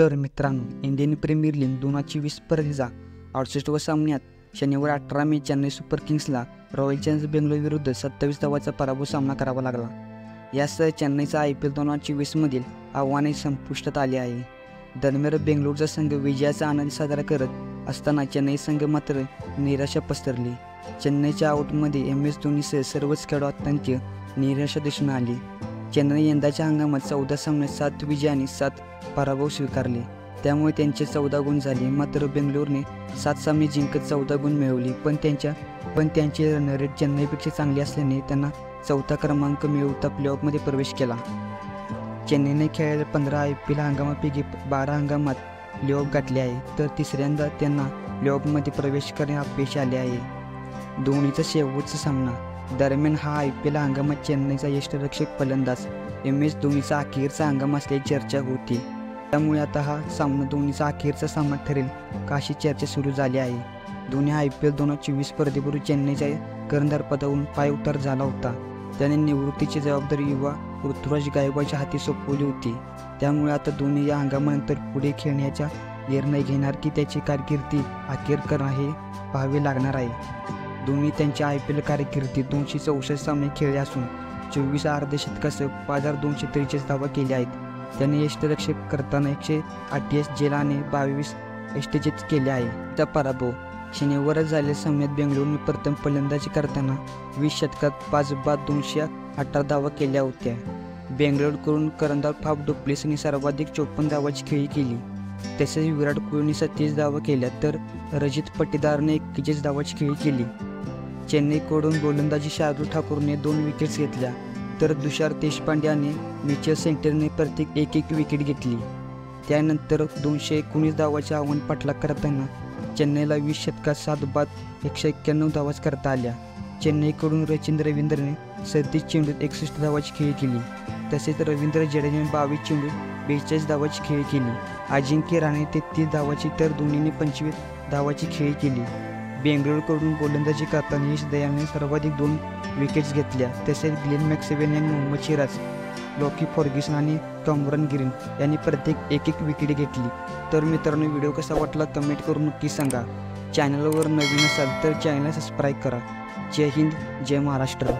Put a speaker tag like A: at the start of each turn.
A: तर मित्रांनो, Indian premier league 2024 स्पर्धेचा 68व्या सामन्यात शनिवारी 18 मे चेन्नई सुपर किंग्सला रॉयल चॅलेंजर्स बेंगळुरू विरुद्ध 27 धावांचा पराभव सामना करावा लागला. यासह चेन्नईचा IPL 2024 मधील आव्हाने संपुष्टात आले आहे. दरम्यान बेंगळुरूचा संघ विजयाचा आनंद साजरा करत असताना चेन्नई संघ मात्र निराशा पसरली. चेन्नईच्या आउटमध्ये MS धोनीसह सर्वच खेळाडू अत्यंत निराशा दिसून आली. चेन्नई यंदाच्या हंगामात 14 सामन्यात 7 विजय आणि 7 पराभव स्वीकारले, त्यामुळे त्यांचे 14 गुण झाले. मात्र बेंगळुरूने 7 सामने जिंकत 14 गुण मिळवली, पण त्यांची रन रेट चेन्नईपेक्षा चांगली असल्याने त्यांना 4था क्रमांक मिळवता प्लेऑफमध्ये प्रवेश केला. चेन्नईने खेळलेल्या 15 IPL हंगामापैकी 12 हंगामात प्लेऑफ गाठले आहे, तर तिसऱ्यांदा त्यांना प्लेऑफमध्ये प्रवेश करणे अपयश आले आहे. धोनीचा शेवटचा सामना दरम्यान हा IPL हंगामात चेन्नईचा यष्टिरक्षक फलंदाज MS धोनीचा अखेरचा हंगाम असल्याची चर्चा होती. त्यामुळे आता हा सामना धोनीचा अखेरचा सामना ठरेल का अशी चर्चा सुरू झाली आहे. धोनी IPL 2024 स्पर्धेपूर्वी चेन्नईच्या कर्णधारपदावरून पायउतार झाला होता. त्याने निवृत्तीची जबाबदारी युवा ऋतुराज गायकवाडच्या हाती सोपवली होती. त्यामुळे आता धोनी या हंगामानंतर पुढे खेळण्याचा निर्णय घेणार की त्याची कारकिर्दी अखेर करणार हे पाहावे लागणार आहे. धोनी त्यांच्या IPL कारकिर्दीत 264 सामने खेळले असून 24 अर्धशतकासह 5243 धावा केल्या आहेत. त्याने यष्टिरक्षक करताना 128 झेल आणि 22 यष्टिचेत केले आहे. त्या पराभव शनिवारी झालेल्या सामन्यात बेंगळुरूने प्रथम फलंदाजी करताना 20 षटकात 5 बाद 218 धावा केल्या होत्या. बेंगळुरूकडून कर्णधार फाफ डु प्लेसिसने सर्वाधिक 54 धावांची खेळी केली. तसेच विराट कोहलीने 37 धावा केल्या, तर रजत पाटीदारने 41 धावांची खेळी केली. चेन्नईकडून गोलंदाजी शार्दूल ठाकूरने 2 विकेट्स घेतल्या, तर तुषार देशपांडे आणि मिचेल सेंटरने प्रत्येक एक विकेट घेतली. त्यानंतर 219 धावांचे आव्हान पाठलाग करताना चेन्नईला 20 षटकात 7 बाद 191 धावाच करता आल्या. चेन्नईकडून रवींद्रने 37 चेंडूत 61 धावांची खेळी केली. तसेच रवींद्र जडेजाने 22 चेंडूत 42 धावांची खेळी केली. अजिंक्य रहाणे 33 धावांची, तर धोनीने 25 धावांची खेळी केली. बेंगळुरूकडून गोलंदाजी करताना यश दयालने सर्वाधिक 2 विकेट्स घेतल्या. तसेच ग्लेन मॅक्सवेल यांनी मोहम्मद सिराज, लॉकी फर्ग्युसन आणि कॅमरॉन ग्रीन यांनी प्रत्येक एक विकेट घेतली. तर मित्रांनो, व्हिडिओ कसा वाटला कमेंट करून नक्की सांगा. चॅनलवर नवीन असाल तर चॅनलला सबस्क्राईब करा. जय हिंद, जय महाराष्ट्र.